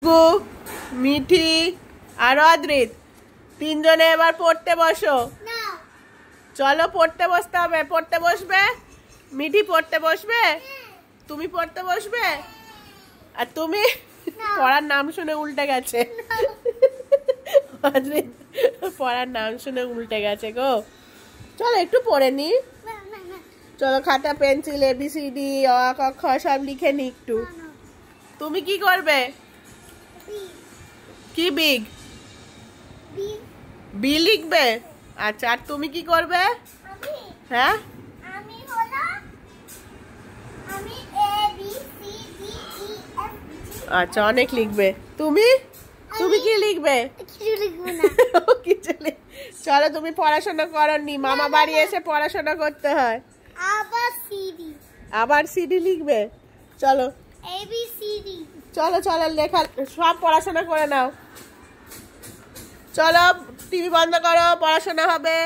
কু মিঠি আর অদ্রিত তিনজনে এবার পড়তে বসো। চলো পড়তে বসতে হবে। পড়তে বসবে? মিঠি পড়তে বসবে? তুমি পড়তে বসবে? আর তুমি পড়ার নাম শুনে উল্টে গেছে। অদ্রিত পড়ার নাম শুনে উল্টে গেছে গো। চলো একটু পড়ে নি। চলো খাতা পেন্সিল ABCD অ ক খ সব লিখে নি একটু। তুমি কি করবে? কি বিগ বি লিখবে? আচ্ছা, আর তুমি কি করবে? হ্যাঁ, আচ্ছা অনেক লিখবে। তুমি তুমি কি লিখবে? চলো তুমি পড়াশোনা করনি, মামা বাড়ি এসে পড়াশোনা করতে হয়। আবার সিডি লিখবে? চলো ABCD। চলো চলো লেখা সব পড়াশোনা করে নাও। চলো টিভি বন্ধ করো, পড়াশোনা হবে।